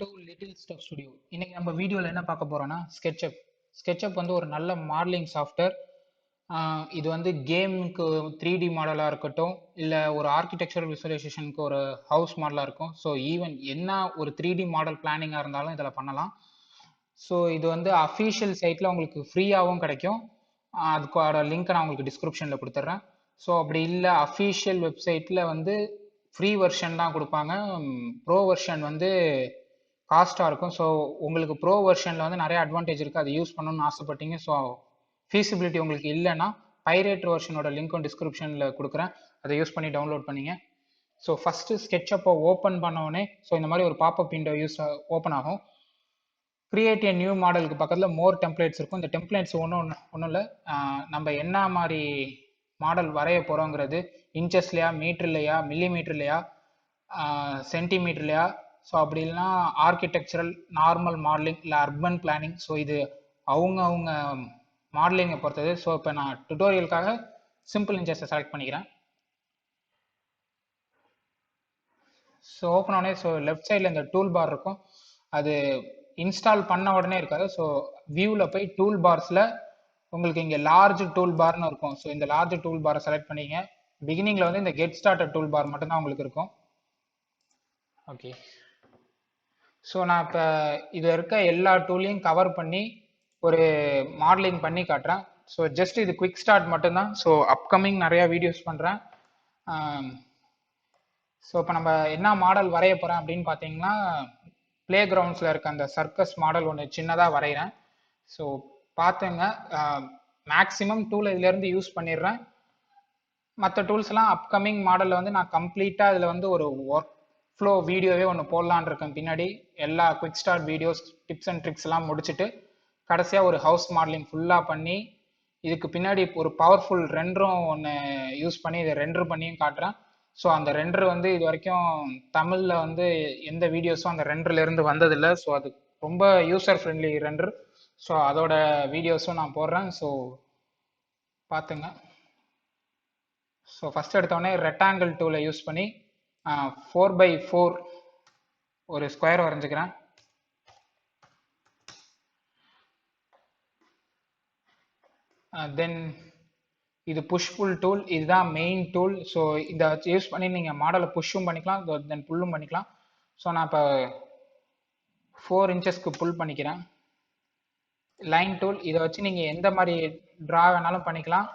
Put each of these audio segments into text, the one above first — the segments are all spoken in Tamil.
To little step studio. இன்னைக்கு நம்ம வீடியோவில் என்ன பார்க்க போறோம்னா ஸ்கெட்சப். ஸ்கெட்சப் வந்து ஒரு நல்ல மாடலிங் சாஃப்ட்வேர். இது வந்து கேமுக்கு 3D மாடலாக இருக்கட்டும், இல்லை ஒரு ஆர்கிடெக்சரல் விசுவலைசேஷனுக்கு ஒரு ஹவுஸ் மாடலாக இருக்கும். ஸோ ஈவன் என்ன ஒரு 3D மாடல் பிளானிங்காக இருந்தாலும் இதில் பண்ணலாம். ஸோ இது வந்து அஃபீஷியல் சைட்டில் உங்களுக்கு ஃப்ரீயாகவும் கிடைக்கும். அதுக்கோட லிங்க்கை நான் உங்களுக்கு டிஸ்கிரிப்ஷனில் கொடுத்துட்றேன். ஸோ அப்படி இல்லை அஃபீஷியல் வெப்சைட்டில் வந்து ஃப்ரீ வெர்ஷன் தான் கொடுப்பாங்க. ப்ரோ வெர்ஷன் வந்து காஸ்ட்டாக இருக்கும். ஸோ உங்களுக்கு ப்ரோ வெர்ஷனில் வந்து நிறைய அட்வான்டேஜ் இருக்குது. அதை யூஸ் பண்ணணும்னு ஆசைப்பட்டீங்க, ஸோ ஃபீஸிபிலிட்டி உங்களுக்கு இல்லைன்னா பைரேட் வெர்ஷனோட லிங்க்கும் டிஸ்கிரிப்ஷனில் கொடுக்குறேன். அதை யூஸ் பண்ணி டவுன்லோட் பண்ணிங்க. ஸோ ஃபஸ்ட்டு ஸ்கெட்சப்பை ஓப்பன் பண்ணோடனே ஸோ இந்த மாதிரி ஒரு பாப்அப் விண்டோ ஓப்பன் ஆகும். கிரியேட் ஏ நியூ மாடலுக்கு பக்கத்தில் மோர் டெம்ப்ளேட்ஸ் இருக்கும். இந்த டெம்ப்ளேட்ஸ் ஒன்றும் இல்லை, நம்ம என்ன மாதிரி மாடல் வரைய போகிறோங்கிறது இன்ச்சஸ்லையா, மீட்டர்லையா, மில்லிமீட்டர்லையா, சென்டிமீட்டர்லையா, ஸோ அப்படி இல்லைன்னா ஆர்கிடெக்சரல், நார்மல் மாடலிங், இல்லை அர்பன் பிளானிங். ஸோ இது அவங்க மாடலிங்கை பொறுத்தது. ஸோ இப்போ நான் டுட்டோரியலுக்காக சிம்பிள் இன்ச்சஸை செலக்ட் பண்ணிக்கிறேன். ஸோ ஓப்பன் ஆனே ஸோ லெஃப்ட் சைடில் இந்த டூல் பார் இருக்கும். அது இன்ஸ்டால் பண்ண உடனே இருக்காது. ஸோ வியூவில் போய் டூல் பார்ஸில் உங்களுக்கு இங்கே லார்ஜ் டூல் பார்னு இருக்கும். ஸோ இந்த லார்ஜ் டூல் பாரை செலக்ட் பண்ணிங்க. பிகினிங்கில் வந்து இந்த கெட் ஸ்டார்டட் டூல் பார் மட்டும்தான் உங்களுக்கு இருக்கும். ஓகே, ஸோ நான் இப்போ இதில் இருக்க எல்லா டூலையும் கவர் பண்ணி ஒரு மாடலிங் பண்ணி காட்டுறேன். ஸோ ஜஸ்ட் இது குவிக் ஸ்டார்ட் மட்டும்தான். ஸோ அப்கமிங் நிறையா வீடியோஸ் பண்ணுறேன். ஸோ இப்போ நம்ம என்ன மாடல் வரைய போகிறேன் அப்படின்னு பார்த்தீங்கன்னா, பிளே கிரவுண்ட்ஸில் இருக்க அந்த சர்க்கஸ் மாடல் ஒன்று சின்னதாக வரைகிறேன். ஸோ பார்த்துங்க, மேக்ஸிமம் டூல் இதிலேருந்து யூஸ் பண்ணிடுறேன். மற்ற டூல்ஸ்லாம் அப்கமிங் மாடலில் வந்து நான் கம்ப்ளீட்டாக இதில் வந்து ஒரு ஒர்க் ஃப்ளோ வீடியோவே ஒன்று போடலான் இருக்கேன். பின்னாடி எல்லா quick start videos, tips and ட்ரிக்ஸ்லாம் முடிச்சுட்டு கடைசியாக ஒரு ஹவுஸ் மாடலிங் ஃபுல்லாக பண்ணி இதுக்கு பின்னாடி ஒரு பவர்ஃபுல் ரெண்டரும் ஒன்று யூஸ் பண்ணி இதை ரெண்டர் பண்ணியும் காட்டுறேன். ஸோ அந்த ரெண்டர் வந்து இது வரைக்கும் தமிழில் வந்து எந்த வீடியோஸும் அந்த ரெண்டர்லேருந்து வந்ததில்லை. ஸோ அது ரொம்ப யூசர் ஃப்ரெண்ட்லி ரெண்டர். ஸோ அதோட வீடியோஸும் நான் போடுறேன். ஸோ பார்த்துங்க. ஸோ ஃபஸ்ட் எடுத்தோடனே ரெக்டாங்கிள் டூலை யூஸ் பண்ணி 4x4 ஒரு ஸ்கொயர் வரைஞ்சிக்கிறேன். தென் இது புஷ் புல் டூல், இதுதான் மெயின் டூல். ஸோ இதை யூஸ் பண்ணி நீங்கள் மாடலை புஷ்ஷும் பண்ணிக்கலாம், தென் புல்லும் பண்ணிக்கலாம். ஸோ நான் இப்போ 4 இன்ச்சஸ்க்கு புல் பண்ணிக்கிறேன். லைன் டூல், இதை வச்சு நீங்கள் எந்த மாதிரி ட்ரா வேணாலும் பண்ணிக்கலாம்.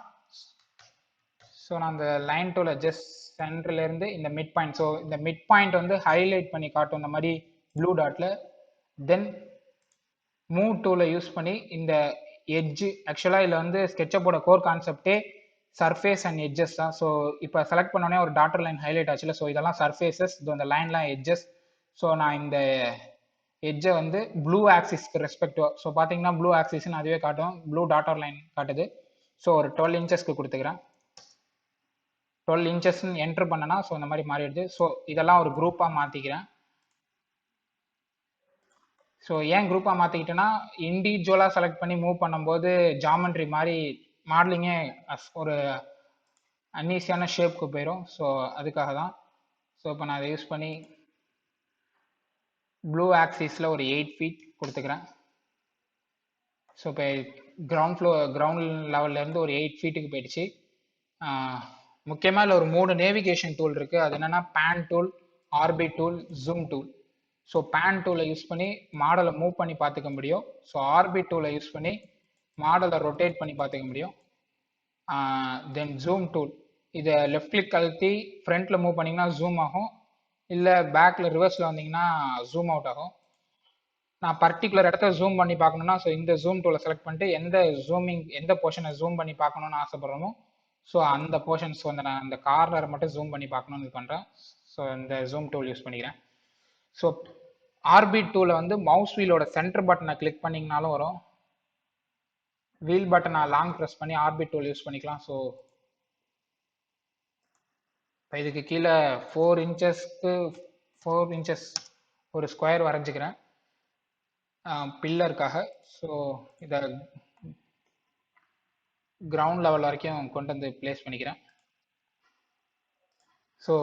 ஸோ நான் அந்த லைன் டூலை ஜஸ்ட் சென்டர்லேருந்து இந்த மிட் பாயிண்ட், ஸோ இந்த மிட் பாயிண்ட் வந்து ஹைலைட் பண்ணி காட்டும் இந்த மாதிரி ப்ளூ டாட்டில். தென் மூவ் டூலை யூஸ் பண்ணி இந்த எட்ஜு, ஆக்சுவலாக இதில் வந்து ஸ்கெட்சப்போட கோர் கான்செப்டே சர்ஃபேஸ் அண்ட் எட்ஜஸ் தான். ஸோ இப்போ செலக்ட் பண்ணோடனே ஒரு டாட்டர் லைன் ஹைலைட் ஆச்சுல, ஸோ இதெல்லாம் சர்ஃபேசஸ், இது அந்த லைன்லாம் எட்ஜஸ். ஸோ நான் இந்த எட்ஜை வந்து ப்ளூ ஆக்சிஸ்க்கு ரெஸ்பெக்டிவாக, ஸோ பார்த்தீங்கன்னா ப்ளூ ஆக்சிஸ்ன்னு அதுவே காட்டும், ப்ளூ டாட்டர் லைன் காட்டுது. ஸோ ஒரு 12 இன்ச்சஸ்க்கு கொடுத்துக்கிறேன். 12 இன்ச்சஸ்ன்னு என்ட்ரு பண்ணனா ஸோ இந்த மாதிரி மாறிடுது. ஸோ இதெல்லாம் ஒரு குரூப்பாக மாற்றிக்கிறேன். ஸோ ஏன் குரூப்பாக மாற்றிக்கிட்டேன்னா, இண்டிவிஜுவலாக செலக்ட் பண்ணி மூவ் பண்ணும்போது ஜாமெண்ட்ரி மாதிரி மாடலிங்கே ஒரு அன்ஈஸியான ஷேப்புக்கு போயிடும். ஸோ அதுக்காக தான். ஸோ இப்போ நான் அதை யூஸ் பண்ணி ப்ளூ ஆக்சிஸில் ஒரு 8 ஃபீட் கொடுத்துக்கிறேன். ஸோ இப்போ கிரவுண்ட் லெவல்லேருந்து ஒரு 8 ஃபீட்டுக்கு போயிடுச்சு. முக்கியமாக இல்லை ஒரு 3 நேவிகேஷன் டூல் இருக்குது. அது என்னென்னா pan tool, orbit tool, zoom tool. So pan டூலை யூஸ் பண்ணி மாடலை மூவ் பண்ணி பார்த்துக்க முடியும். ஸோ ஆர்பிட் டூலை யூஸ் பண்ணி மாடலை ரொட்டேட் பண்ணி பார்த்துக்க முடியும். தென் ஜூம் டூல், இதை லெஃப்ட் கிளிக் அழுத்தி ஃப்ரண்ட்டில் மூவ் பண்ணிங்கன்னா ஜூம் ஆகும், இல்லை பேக்கில் ரிவர்ஸில் வந்தீங்கன்னா ஜூம் அவுட் ஆகும். நான் பர்டிகுலர் இடத்த ஜூம் பண்ணி பார்க்கணுன்னா ஸோ இந்த ஜூம் டூலை செலக்ட் பண்ணிட்டு எந்த போர்ஷனை ஜூம் பண்ணி பார்க்கணுன்னு ஆசைப்படுறோமோ ஸோ அந்த போர்ஷன்ஸ் வந்து நான் அந்த கார்னரை மட்டும் ஜூம் பண்ணி பார்க்கணுன்னு இது பண்ணுறேன். ஸோ இந்த ஜூம் டூல் யூஸ் பண்ணிக்கிறேன். ஸோ ஆர்பிட் டூலை வந்து மவுஸ் வீலோட சென்டர் பட்டனை கிளிக் பண்ணிங்கனாலும் வரும், வீல் பட்டனை லாங் ப்ரெஸ் பண்ணி ஆர்பிட் டூல் யூஸ் பண்ணிக்கலாம். ஸோ இப்போ இதுக்கு கீழே 4 இன்ச்சஸ்க்கு 4 இன்ச்சஸ் ஒரு ஸ்கொயர் வரைஞ்சிக்கிறேன் பில்லருக்காக. ஸோ இதை கிரவுண்ட் லெவல் வரைக்கும் கொண்டு வந்து பிளேஸ் பண்ணிக்கிறேன். ஸோ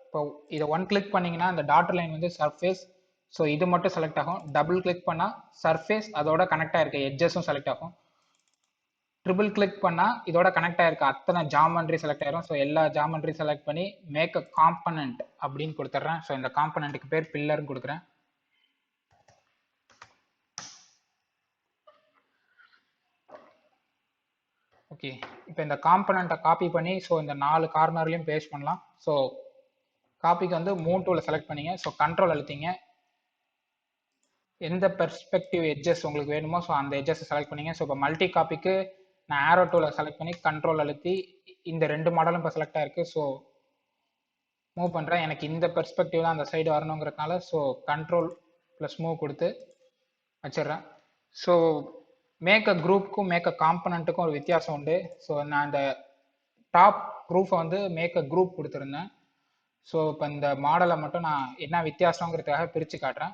இப்போ இதை ஒன் கிளிக் பண்ணிங்கன்னா இந்த டாட்டர் லைன் வந்து சர்ஃபேஸ், ஸோ இது மட்டும் செலக்ட் ஆகும். டபுள் கிளிக் பண்ணால் சர்ஃபேஸ் அதோட கனெக்ட் ஆகிருக்க எட்ஜஸும் செலக்ட் ஆகும். ட்ரிபிள் கிளிக் பண்ணால் இதோட கனெக்ட் ஆகிருக்க அத்தனை ஜாமெண்ட்ரி செலக்ட் ஆயிரும். ஸோ எல்லா ஜாமெண்ட்ரி செலக்ட் பண்ணி மேக் அ காம்பனண்ட் அப்படின்னு கொடுத்துட்றேன். ஸோ இந்த காம்பனண்ட்டுக்கு பேர் பில்லர்னு கொடுக்குறேன். ஓகே, இப்போ இந்த காம்பனண்ட்டை காப்பி பண்ணி ஸோ இந்த 4 கார்னர்லையும் பேஸ்ட் பண்ணலாம். ஸோ காப்பிக்கு வந்து மூவ் டூலை செலக்ட் பண்ணிங்க. ஸோ கண்ட்ரோல் அழுத்திங்க. எந்த பெர்ஸ்பெக்டிவ் எட்ஜஸ் உங்களுக்கு வேணுமோ ஸோ அந்த எட்ஜஸ் செலக்ட் பண்ணிங்க. ஸோ இப்போ மல்டி காப்பிக்கு நான் ஆரோ டூலை செலக்ட் பண்ணி கண்ட்ரோல் அழுத்தி இந்த 2 மாடலும் இப்போ செலக்ட் ஆயிருக்கு. ஸோ மூவ் பண்ணுறேன். எனக்கு இந்த பெர்ஸ்பெக்டிவ் தான் அந்த சைடு வரணுங்கிறதுனால ஸோ கண்ட்ரோல் ப்ளஸ் மூவ் கொடுத்து வச்சிடுறேன். ஸோ மேக் அ குரூப்புக்கும் மேக் அ காம்பனண்ட்டுக்கும் ஒரு வித்தியாசம் உண்டு. ஸோ நான் இந்த டாப் ப்ரூஃபை வந்து மேக் அ குரூப் கொடுத்துருந்தேன். ஸோ இப்போ இந்த மாடலை மட்டும் நான் என்ன வித்தியாசங்கிறதுக்காக பிரித்து காட்டுறேன்.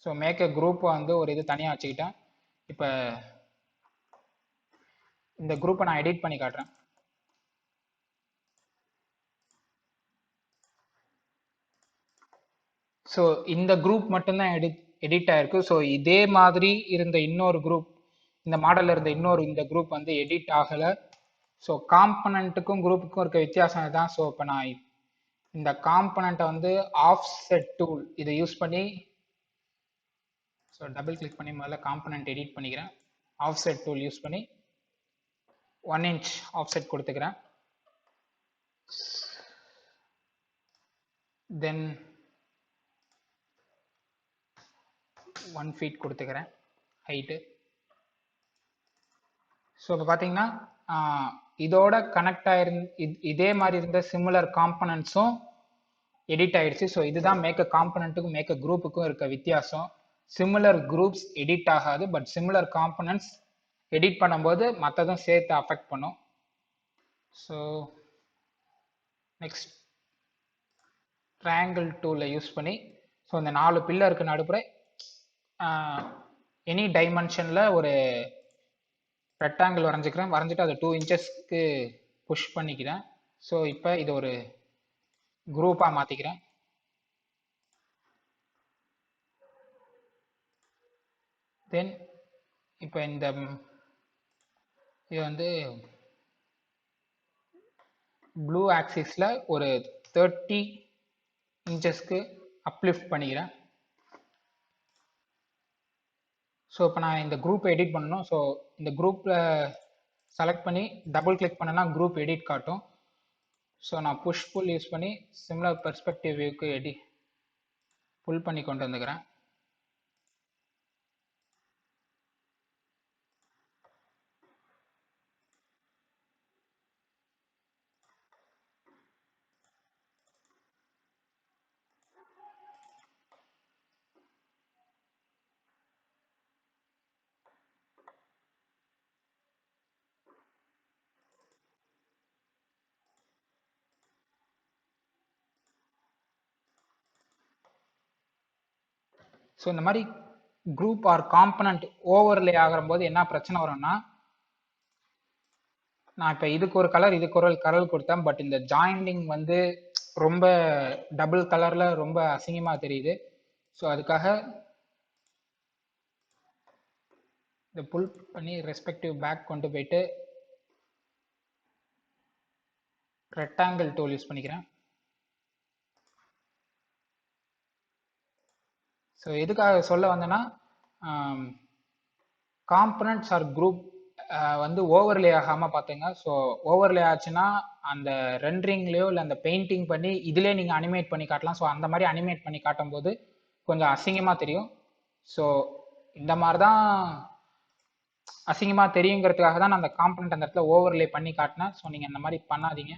ஸோ மேக் அ குரூப்பை வந்து ஒரு இது தனியாக வச்சுக்கிட்டேன். இப்போ இந்த குரூப்பை நான் எடிட் பண்ணி காட்டுறேன். ஸோ இந்த குரூப் மட்டும்தான் எடிட் ஆயிருக்கு. ஸோ இதே மாதிரி இருந்த இன்னொரு குரூப், இந்த மாடலில் இருந்த இந்த குரூப் வந்து எடிட் ஆகலை. ஸோ காம்பனண்ட்டுக்கும் குரூப்புக்கும் இருக்க வித்தியாசம் இதுதான். ஸோ இப்போ நான் இந்த காம்பனண்ட்டை வந்து ஆஃப்செட் டூல் இதை யூஸ் பண்ணி ஸோ டபுள் கிளிக் பண்ணி முதல்ல காம்பனண்ட் எடிட் பண்ணிக்கிறேன். ஆஃப்செட் டூல் யூஸ் பண்ணி 1 inch ஆஃப்செட் கொடுத்துக்கிறேன். தென் 1 feet கொடுத்துக்கிறேன் ஹைட்டு. ஸோ இப்போ பார்த்தீங்கன்னா இதோட கனெக்ட் இதே மாதிரி இருந்த சிமிலர் காம்பனன்ட்ஸும் எடிட் ஆயிடுச்சு. ஸோ இதுதான் மேக் அ காம்பனண்ட்டுக்கும் மேக் அ குரூப்புக்கும் இருக்க வித்தியாசம். சிமிலர் குரூப்ஸ் எடிட் ஆகாது, பட் சிமிலர் காம்பனன்ட்ஸ் எடிட் பண்ணும்போது மற்றதும் சேர்த்து அஃபெக்ட் பண்ணும். ஸோ நெக்ஸ்ட் ட்ரையாங்கிள் டூலை யூஸ் பண்ணி ஸோ இந்த 4 பில்லருக்கு நடுப்புற எனி டைமென்ஷனில் ஒரு ரெக்டாங்கிள் வரைஞ்சிக்கிறேன். வரைஞ்சிட்டு அதை 2 inchesக்கு புஷ் பண்ணிக்கிறேன். ஸோ இப்போ இது ஒரு குரூப்பாக மாற்றிக்கிறேன். தென் இப்போ இந்த இது வந்து ப்ளூ ஆக்சிஸில் ஒரு 30 inchesக்கு அப்லிஃப்ட் பண்ணிக்கிறேன். ஸோ இப்போ நான் இந்த குரூப்பை எடிட் பண்ணணும். ஸோ இந்த குரூப்பில் செலக்ட் பண்ணி டபுள் கிளிக் பண்ணனா குரூப் எடிட் காட்டும். ஸோ நான் புஷ் புல் யூஸ் பண்ணி சிமிலர் பெர்ஸ்பெக்டிவ் வியூக்கு புல் பண்ணி கொண்டு வந்துக்கிறேன். ஸோ இந்த மாதிரி குரூப் ஆர் காம்பனண்ட் ஓவர்லே ஆகிற போது என்ன பிரச்சனை வரும்னா, நான் இப்போ இதுக்கு ஒரு கலர் இதுக்கு ஒரு கலர் கொடுத்தேன், பட் இந்த ஜாயிண்டிங் வந்து ரொம்ப டபுள் கலரில் ரொம்ப அசிங்கமாக தெரியுது. ஸோ அதுக்காக இதை புல் பண்ணி ரெஸ்பெக்டிவ் பேக் கொண்டு போயிட்டு ரெக்டாங்கிள் டூல் யூஸ் பண்ணிக்கிறேன். ஸோ எதுக்காக சொல்ல வந்தேன்னா, காம்பனண்ட்ஸ் ஆர் குரூப் வந்து ஓவர்லே ஆகாமல் பார்த்துங்க. ஸோ ஓவர்லே ஆச்சுன்னா அந்த ரெண்டரிங்லேயோ இல்லை அந்த பெயிண்டிங் பண்ணி இதிலே நீங்கள் அனிமேட் பண்ணி காட்டலாம். ஸோ அந்த மாதிரி அனிமேட் பண்ணி காட்டும் போது கொஞ்சம் அசிங்கமாக தெரியும். ஸோ இந்த மாதிரி தான் அசிங்கமாக தெரியுங்கிறதுக்காக தான் நான் அந்த காம்பனண்ட் அந்த இடத்துல ஓவர்லே பண்ணி காட்டினேன். ஸோ நீங்கள் இந்த மாதிரி பண்ணாதீங்க.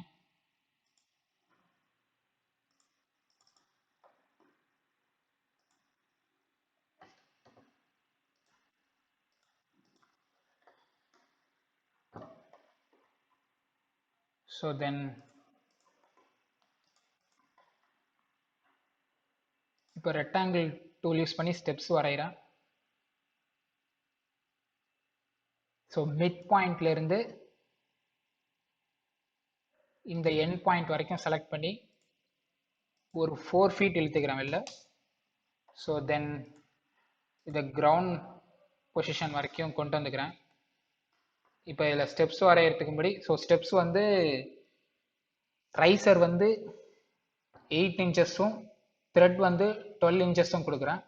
ஸோ தென் இப்போ ரெக்டாங்கிள் டூல் யூஸ் பண்ணி ஸ்டெப்ஸ் வரைகிறேன். ஸோ மிட் பாயிண்ட்லேருந்து இந்த எண்ட் பாயிண்ட் வரைக்கும் செலக்ட் பண்ணி ஒரு 4 ஃபீட் இழுத்துக்கிறேன் வெளில. ஸோ தென் இதை கிரவுண்ட் பொசிஷன் வரைக்கும் கொண்டு வந்துக்கிறேன். இப்போ இதில் ஸ்டெப்ஸ் வரையறதுக்கு முன்னாடி, ஸோ ஸ்டெப்ஸ் வந்து ரைசர் வந்து 8 இன்ச்சஸும் த்ரெட் வந்து 12 இன்ச்சஸும் கொடுக்குறேன்.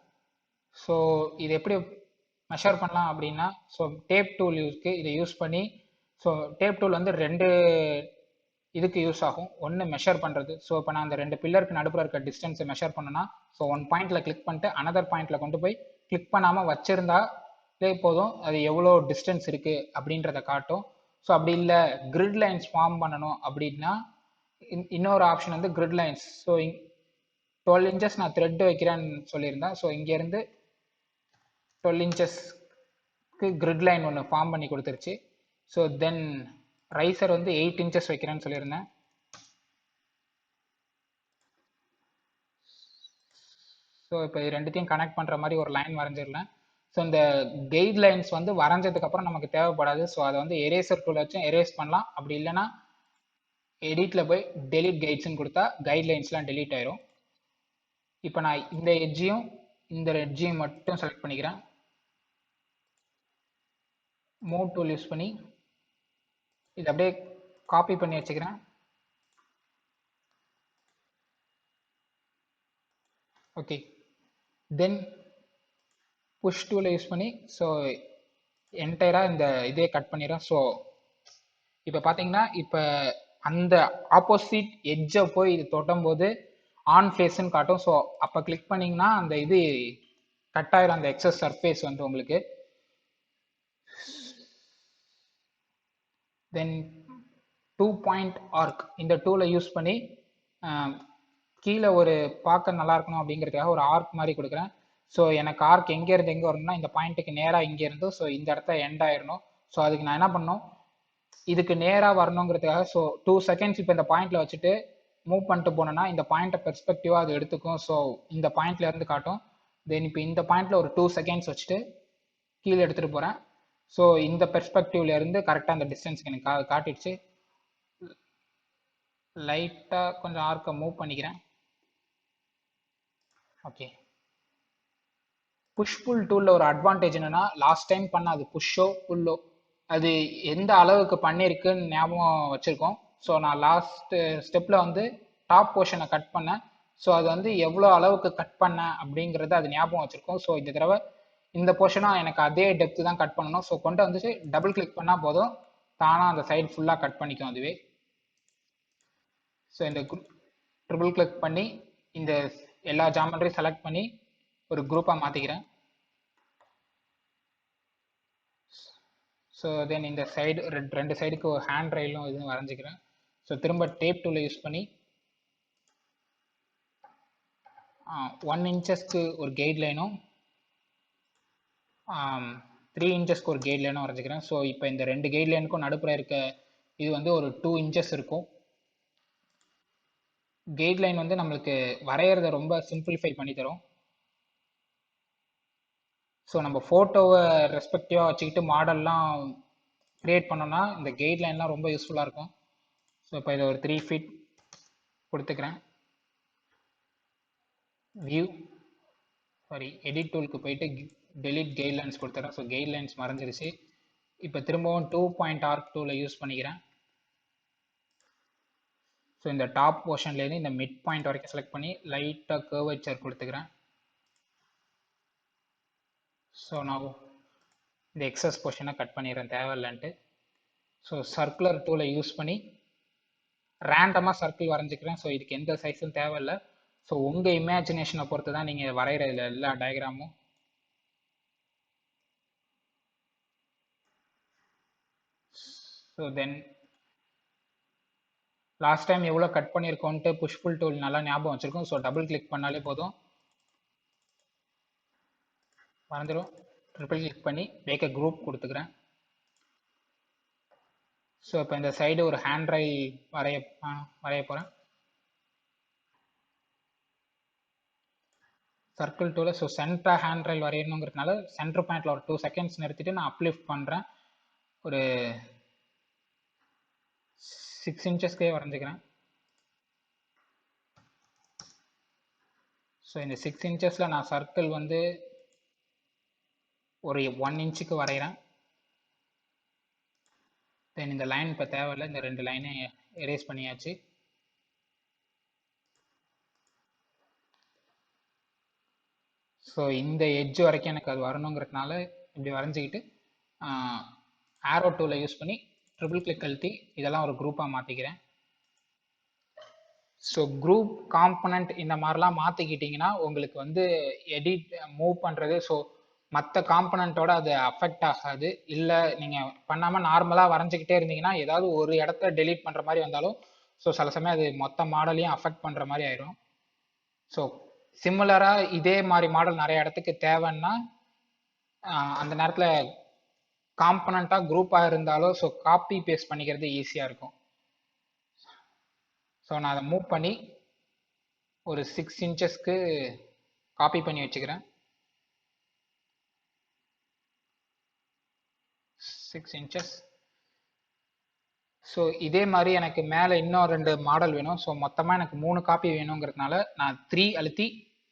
ஸோ இது எப்படி மெஷர் பண்ணலாம் அப்படின்னா, ஸோ டேப் டூல் இருக்குது, இதை யூஸ் பண்ணி, ஸோ டேப் டூல் வந்து ரெண்டு இதுக்கு யூஸ் ஆகும். ஒன்று மெஷர் பண்ணுறது. ஸோ இப்போ நான் அந்த ரெண்டு பில்லருக்கு நடுப்புற இருக்க டிஸ்டன்ஸை மெஷர் பண்ணேன்னா, ஸோ ஒன் பாயிண்ட்டில் கிளிக் பண்ணிட்டு அனதர் பாயிண்ட்டில் கொண்டு போய் கிளிக் பண்ணாமல் வச்சுருந்தாலே போதும், அது எவ்வளோ டிஸ்டன்ஸ் இருக்குது அப்படின்றத காட்டும். ஸோ அப்படி இல்லை கிரிட் லைன்ஸ் ஃபார்ம் பண்ணணும் அப்படின்னா இன்னொரு ஆப்ஷன் வந்து கிரிட் லைன்ஸ். ஸோ 12 இன்ச்சஸ் நான் த்ரெட் வைக்கிறேன்னு சொல்லியிருந்தேன். ஸோ இங்கேருந்து 12 இன்ச்சஸ்க்கு கிரிட் லைன் ஒன்று ஃபார்ம் பண்ணி கொடுத்துருச்சு. ஸோ தென் ரைசர் வந்து 8 இன்ச்சஸ் வைக்கிறேன்னு சொல்லியிருந்தேன். ஸோ இப்போ இது ரெண்டுத்தையும் கனெக்ட் பண்ணுற மாதிரி ஒரு லைன் வரைஞ்சிடலாம். ஸோ இந்த கைட் லைன்ஸ் வந்து வரைஞ்சதுக்கப்புறம் நமக்கு தேவைப்படாது. ஸோ அதை வந்து எரேசர் டூல் வச்சும் எரேஸ் பண்ணலாம். அப்படி இல்லைன்னா எடிட்டில் போய் டெலிட் கைட்ஸ்ன்னு கொடுத்தா கைட்லைன்ஸ்லாம் டெலீட் ஆயிரும். இப்போ நான் இந்த எட்ஜையும் இந்த எட்ஜையும் மட்டும் செலக்ட் பண்ணிக்கிறேன். மூவ் டூல் யூஸ் பண்ணி இதை அப்படியே காப்பி பண்ணி வச்சுக்கிறேன். ஓகே, தென் புஷ் டூலை யூஸ் பண்ணி ஸோ என்டையராக இந்த இதே கட் பண்ணிடுறேன். ஸோ இப்போ பார்த்தீங்கன்னா இப்போ அந்த ஆப்போசிட் எட்ஜை போய் இது தொட்டும் போது ஆன் ஃபேஸ்ன்னு காட்டும். ஸோ அப்போ கிளிக் பண்ணிங்கன்னா அந்த இது கட் ஆயிரும், அந்த எக்ஸஸ் சர்ஃபேஸ் வந்து உங்களுக்கு. தென் 2 பாயிண்ட் ஆர்க் இந்த டூலை யூஸ் பண்ணி கீழே ஒரு பார்க்க நல்லா இருக்கணும் அப்படிங்கிறதுக்காக ஒரு ஆர்க் மாதிரி கொடுக்குறேன். ஸோ எனக்கு ஆர்க் எங்கேருந்து எங்கே வரணும்னா இந்த பாயிண்ட்டுக்கு நேராக இங்கேருந்து ஸோ இந்த இடத்த எண்ட் ஆயிடணும். ஸோ அதுக்கு நான் என்ன பண்ணணும், இதுக்கு நேராக வரணுங்கிறதுக்காக ஸோ 2 செகண்ட்ஸ் இப்போ இந்த பாயிண்ட்ல வச்சுட்டு மூவ் பண்ணிட்டு போனோன்னா இந்த பாயிண்ட்டை பெர்ஸ்பெக்டிவாக அது எடுத்துக்கும். ஸோ இந்த பாயிண்ட்ல இருந்து காட்டும். தென் இப்போ இந்த பாயிண்ட்ல ஒரு 2 செகண்ட்ஸ் வச்சுட்டு கீழே எடுத்துகிட்டு போகிறேன். ஸோ இந்த பெர்ஸ்பெக்டிவ்ல இருந்து கரெக்டாக அந்த டிஸ்டன்ஸ்க்கு எனக்கு காட்டிடுச்சு. லைட்டாக கொஞ்சம் ஆர்க்கை மூவ் பண்ணிக்கிறேன். ஓகே, புஷ் புல் டூலில் ஒரு அட்வான்டேஜ் என்னன்னா, லாஸ்ட் டைம் பண்ண அது புஷ்ஷோ புல்லோ அது எந்த அளவுக்கு பண்ணியிருக்குன்னு ஞாபகம் வச்சுருக்கோம். ஸோ நான் லாஸ்ட் ஸ்டெப்பில் வந்து டாப் போர்ஷனை கட் பண்ணேன். ஸோ அது வந்து எவ்வளோ அளவுக்கு கட் பண்ணேன் அப்படிங்கிறத அது ஞாபகம் வச்சுருக்கோம். ஸோ இந்த தடவை இந்த போர்ஷனாக எனக்கு அதே டெப்த்து தான் கட் பண்ணணும். ஸோ கொண்டு வந்துச்சு டபுள் கிளிக் பண்ணால் போதும், தானாக அந்த சைடு ஃபுல்லாக கட் பண்ணிக்கும் அதுவே. ஸோ இந்த ட்ரிபிள் கிளிக் பண்ணி இந்த எல்லா ஜாமெண்ட்ரியும் செலக்ட் பண்ணி ஒரு குரூப்பாக மாற்றிக்கிறேன். ஸோ தென் இந்த சைடு ரெண்டு சைடுக்கு ஒரு ஹேண்ட் ரெயிலும் இதுவும் வரைஞ்சிக்கிறேன். ஸோ திரும்ப டேப் டூலை யூஸ் பண்ணி 1 இன்ச்சஸ்க்கு ஒரு கைட் லைனும் 3 இன்ச்சஸ்க்கு ஒரு கைட் லைனும் வரைஞ்சிக்கிறேன். ஸோ இப்போ இந்த ரெண்டு கைட் லைனுக்கும் நடுப்புற இருக்க இது வந்து ஒரு 2 இன்ச்சஸ் இருக்கும். கைட் லைன் வந்து நம்மளுக்கு வரைகிறத ரொம்ப சிம்பிளிஃபை பண்ணி தரும். ஸோ நம்ம ஃபோட்டோவை ரெஸ்பெக்டிவாக வச்சுக்கிட்டு மாடல்லாம் க்ரியேட் பண்ணோன்னா இந்த கைட் லைன்லாம் ரொம்ப யூஸ்ஃபுல்லாக இருக்கும். ஸோ இப்போ இதை ஒரு 3 ஃபீட் கொடுத்துக்கிறேன். வியூ எடிட் டூலுக்கு போயிட்டு டெலிட் கைட்லைன்ஸ் கொடுத்துறேன். ஸோ கைட்லைன்ஸ் மறைஞ்சிருச்சு. இப்போ திரும்பவும் 2 பாயிண்ட் ஆர்க் டூலை யூஸ் பண்ணிக்கிறேன். ஸோ இந்த டாப் போர்ஷன்லேருந்து இந்த மிட் பாயிண்ட் வரைக்கும் செலக்ட் பண்ணி லைட்டாக கர்வேச்சர் கொடுத்துக்கிறேன். ஸோ நான் இந்த எக்ஸஸ் போர்ஷனை கட் பண்ணிடுறேன் தேவையில்லைன்ட்டு. ஸோ சர்க்குலர் டூலை யூஸ் பண்ணி ரேண்டமாக சர்க்கிள் வரைஞ்சிக்கிறேன். ஸோ இதுக்கு எந்த சைஸும் தேவையில்லை. ஸோ உங்கள் இமேஜினேஷனை பொறுத்து தான் நீங்கள் வரைகிற எல்லா டயக்ராமும். ஸோ தென் லாஸ்ட் டைம் எவ்வளோ கட் பண்ணியிருக்கோன்ட்டு புஷ் புல் டூல் நல்லா ஞாபகம் வச்சுருக்கோம். ஸோ டபுள் கிளிக் பண்ணாலே போதும் வரைஞ்சிரும். ட்ரிபிள் கிளிக் பண்ணி மேக் அ குரூப் கொடுத்துக்கிறேன். ஸோ இப்போ இந்த சைடு ஒரு ஹேண்ட் ரைல் வரைய போகிறேன். சர்க்கிள் டூவில் ஸோ சென்டராக ஹேண்ட் ரைல் வரையணுங்கிறதுனால சென்டர் பாயிண்டில் ஒரு 2 செகண்ட்ஸ் நிறுத்திட்டு நான் அப்லிஃப்ட் பண்ணுறேன். ஒரு 6 இன்ச்சஸ்க்கே வரைஞ்சிக்கிறேன். ஸோ இந்த 6 இன்ச்சஸில் நான் சர்க்கிள் வந்து ஒரு 1 இன்ச்சுக்கு வரைகிறேன். தென் இந்த லைன் இப்போ தேவையில்லை, இந்த 2 லைனை எரேஸ் பண்ணியாச்சு. ஸோ இந்த எட்ஜ் வரைக்கும் எனக்கு அது வரணுங்கிறதுனால இப்படி வரைஞ்சிக்கிட்டு ஆரோ டூலை யூஸ் பண்ணி ட்ரிபிள் கிளிக் அழுத்தி இதெல்லாம் ஒரு குரூப்பாக மாற்றிக்கிறேன். ஸோ குரூப் காம்பனண்ட் இந்த மாதிரிலாம் மாற்றிக்கிட்டிங்கன்னா உங்களுக்கு வந்து எடிட் மூவ் பண்ணுறது, ஸோ மற்ற காம்பனண்ட்டோட அது அஃபெக்ட் ஆகாது. இல்லை நீங்கள் பண்ணாமல் நார்மலாக வரைஞ்சிக்கிட்டே இருந்தீங்கன்னா ஏதாவது ஒரு இடத்த டெலீட் பண்ணுற மாதிரி வந்தாலும் ஸோ சில சமயம் அது மொத்த மாடலையும் அஃபெக்ட் பண்ணுற மாதிரி ஆயிரும். ஸோ சிமிலராக இதே மாதிரி மாடல் நிறைய இடத்துக்கு தேவைன்னா அந்த நேரத்தில் காம்பனண்ட்டாக குரூப்பாக இருந்தாலும் ஸோ காப்பி பேஸ்ட் பண்ணிக்கிறது ஈஸியாக இருக்கும். ஸோ நான் அதை மூவ் பண்ணி ஒரு 6 இன்ச்சஸ்க்கு காப்பி பண்ணி வச்சுக்கிறேன். 6 இன்ச்சஸ். ஸோ இதே மாதிரி எனக்கு மேலே இன்னும் 2 மாடல் வேணும். ஸோ மொத்தமாக எனக்கு 3 காப்பி வேணுங்கிறதுனால நான் 3 அழுத்தி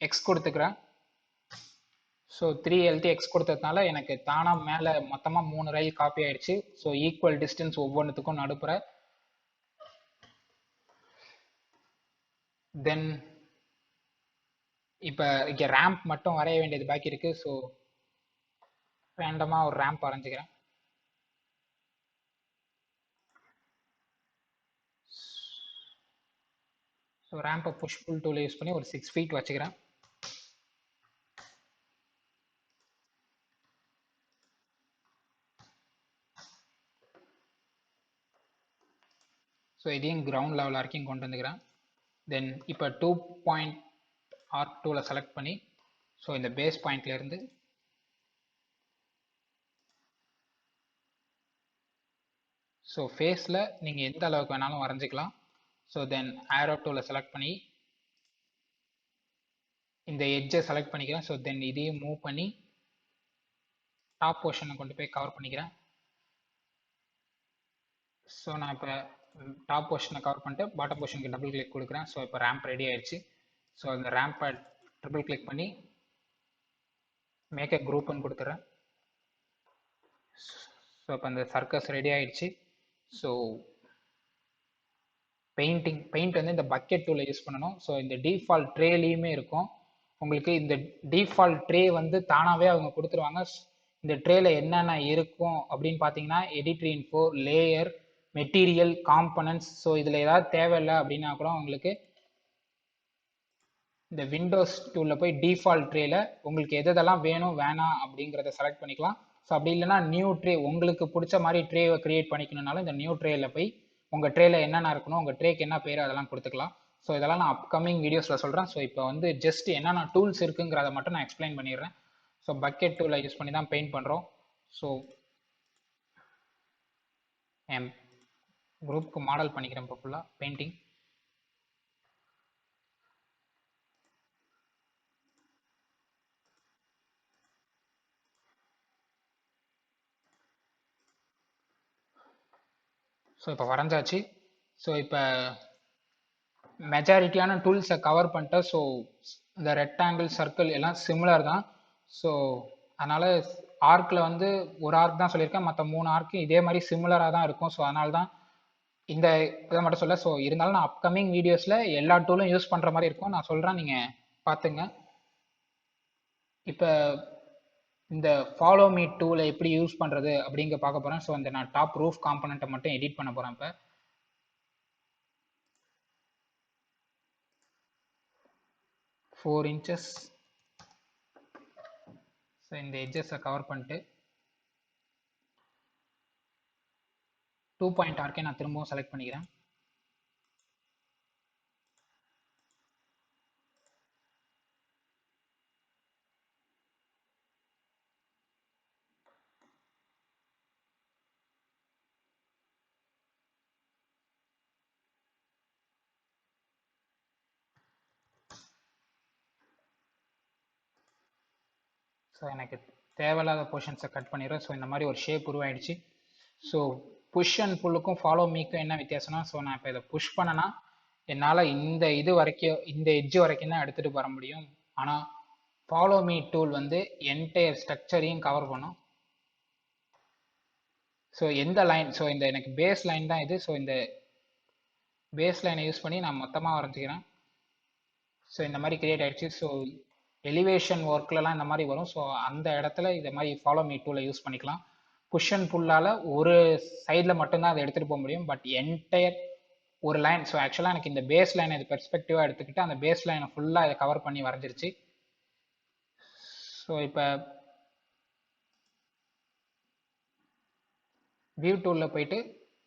எக்ஸ் கொடுத்துக்கிறேன். ஸோ 3 அழுத்தி எக்ஸ் கொடுத்ததுனால எனக்கு தானாக மேலே மொத்தமாக 3 ரயில் காப்பி ஆயிடுச்சு. ஸோ ஈக்குவல் டிஸ்டன்ஸ் ஒவ்வொன்றுத்துக்கும் நடுப்புற. தென் இப்போ இங்கே ரேம்ப் மட்டும் வரைய வேண்டியது பாக்கி இருக்கு. ஸோ ரேண்டமாக ஒரு ரேம்ப் வரைஞ்சிக்கிறேன். ஸோ ரேம்பை புஷ் புல் டூலை யூஸ் பண்ணி ஒரு 6 feet வச்சுக்கிறேன். ஸோ இதையும் கிரவுண்ட் லெவல் வரைக்கும் கொண்டு வந்துக்கிறேன். தென் இப்போ 2 பாயிண்ட் ஆர்க் டூவில் செலக்ட் பண்ணி ஸோ இந்த பேஸ் பாயிண்ட்லேருந்து ஸோ ஃபேஸில் நீங்கள் எந்த அளவுக்கு வேணாலும் வரைஞ்சிக்கலாம். ஸோ தென் ஆரோ டூவில் செலக்ட் பண்ணி இந்த எட்ஜை செலக்ட் பண்ணிக்கிறேன். ஸோ தென் இதையும் மூவ் பண்ணி டாப் போர்ஷனை கொண்டு போய் கவர் பண்ணிக்கிறேன். ஸோ நான் இப்போ டாப் போர்ஷனை கவர் பண்ணிட்டு பாட்டம் போர்ஷனுக்கு டபுள் கிளிக் கொடுக்குறேன். ஸோ இப்போ ரேம்ப் ரெடி ஆயிடுச்சு. ஸோ இந்த ரேம்பை ட்ரிபிள் கிளிக் பண்ணி மேக் எ குரூப்னு கொடுத்துட்றேன். ஸோ இப்போ அந்த சர்க்கஸ் ரெடி ஆயிடுச்சு. ஸோ பெயிண்ட் வந்து இந்த பக்கெட் டூலை யூஸ் பண்ணணும். ஸோ இந்த டிஃபால்ட் ட்ரேலையுமே இருக்கும். உங்களுக்கு இந்த டிஃபால்ட் ட்ரே வந்து தானாகவே அவங்க கொடுத்துருவாங்க. இந்த ட்ரேல என்னென்ன இருக்கும் அப்படின்னு பார்த்தீங்கன்னா editor info, layer, material, components. So இதில் ஏதாவது தேவையில்லை அப்படின்னா கூட உங்களுக்கு இந்த விண்டோஸ் டூலில் போய் டிஃபால்ட் ட்ரேல உங்களுக்கு எதெல்லாம் வேணும் வேணாம் அப்படிங்கிறத செலக்ட் பண்ணிக்கலாம். ஸோ அப்படி இல்லைனா நியூ ட்ரே உங்களுக்கு பிடிச்ச மாதிரி ட்ரேவை கிரியேட் பண்ணிக்கணும்னாலும் இந்த நியூ ட்ரேல போய் உங்கள் ட்ரேல என்னென்ன இருக்கணும், உங்கள் ட்ரேக்கு என்ன பேர் அதெல்லாம் கொடுத்துக்கலாம். ஸோ இதெல்லாம் நான் அப்கமிங் வீடியோஸில் சொல்கிறேன். ஸோ இப்போ வந்து ஜஸ்ட் என்னென்ன டூல்ஸ் இருக்குங்கிறத மட்டும் நான் எக்ஸ்பிளைன் பண்ணிடுறேன். ஸோ பக்கெட் டூலை யூஸ் பண்ணி தான் பெயிண்ட் பண்ணுறோம். ஸோ என் குரூப்புக்கு மாடல் பண்ணிக்கிறேன் இப்போ ஃபுல்லாக பெயிண்டிங். ஸோ இப்போ வரைஞ்சாச்சு. ஸோ இப்போ மெஜாரிட்டியான டூல்ஸை கவர் பண்ணிட்டேன். ஸோ இந்த ரெக்டாங்கிள், சர்க்கிள் எல்லாம் சிமிலர் தான். ஸோ அதனால் ஆர்க்கில் வந்து ஒரு ஆர்க் தான் சொல்லியிருக்கேன், மற்ற 3 ஆர்க்கு இதே மாதிரி சிமிலராக தான் இருக்கும். ஸோ அதனால தான் இந்த இதை மட்டும் சொல்ல. ஸோ இருந்தாலும் நான் அப்கமிங் வீடியோஸில் எல்லா டூலும் யூஸ் பண்ணுற மாதிரி இருக்கும், நான் சொல்கிறேன், நீங்கள் பார்த்துங்க. இப்போ இந்த ஃபாலோ மீ டூலை எப்படி யூஸ் பண்ணுறது அப்படிங்க பார்க்க போகிறேன். ஸோ இந்த நான் டாப் ரூஃப் காம்பனண்ட்டை மட்டும் எடிட் பண்ண போகிறேன். இப்போ 4 inches. ஸோ இந்த எட்ஜஸை கவர் பண்ணிட்டு 2 பாயிண்ட் ஆர்க்கே நான் திரும்பவும் செலக்ட் பண்ணிக்கிறேன். ஸோ எனக்கு தேவையில்லாத போர்ஷன்ஸை கட் பண்ணிடுறேன். ஸோ இந்த மாதிரி ஒரு ஷேப் உருவாயிடுச்சு. ஸோ புஷ் அண்ட் புல்லுக்கும் ஃபாலோ மீக்கும் என்ன வித்தியாசம்னா, ஸோ நான் இப்போ இதை புஷ் பண்ணனா என்னால் இந்த இது வரைக்கும், இந்த எட்ஜ் வரைக்கும் தான் எடுத்துகிட்டு வர முடியும். ஆனால் ஃபாலோ மீ டூல் வந்து என்டையர் ஸ்ட்ரக்சரையும் கவர் பண்ணும். ஸோ எந்த லைன், ஸோ இந்த எனக்கு பேஸ் லைன் தான் இது. ஸோ இந்த பேஸ் லைனை யூஸ் பண்ணி நான் மொத்தமாக வரைஞ்சிக்கிறேன். ஸோ இந்த மாதிரி கிரியேட் ஆகிடுச்சு. ஸோ எலிவேஷன் ஒர்க்லலாம் இந்த மாதிரி வரும். ஸோ அந்த இடத்துல இந்த மாதிரி ஃபாலோ மீ டூலை யூஸ் பண்ணிக்கலாம். புஷ் அண்ட் புல்லால் ஒரு சைடில் மட்டும்தான் அதை எடுத்துகிட்டு போக முடியும். பட் என்டையர் ஒரு லைன், ஸோ ஆக்சுவலாக எனக்கு இந்த பேஸ் லைனை இது பெர்ஸ்பெக்டிவாக எடுத்துக்கிட்டு அந்த பேஸ் லைனை ஃபுல்லாக இதை கவர் பண்ணி வரைஞ்சிருச்சு. ஸோ இப்போ வியூ டூலில் போயிட்டு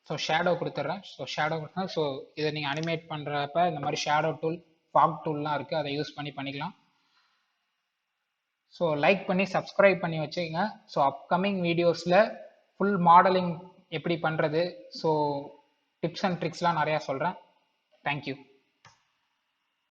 ஸோ ஷேடோ கொடுத்துட்றேன். ஸோ ஷேடோ கொடுத்தா ஸோ இதை நீங்கள் அனிமேட் பண்ணுறப்ப இந்த மாதிரி ஷேடோ டூல், ஃபாக் டூல்லாம் இருக்குது, அதை யூஸ் பண்ணி பண்ணிக்கலாம். ஸோ லைக் பண்ணி சப்ஸ்கிரைப் பண்ணி வச்சுக்கோங்க. ஸோ அப்கமிங் வீடியோஸில் ஃபுல் மாடலிங் எப்படி பண்ணுறது, ஸோ டிப்ஸ் அண்ட் ட்ரிக்ஸ்லாம் நிறையா சொல்கிறேன். தேங்க்யூ.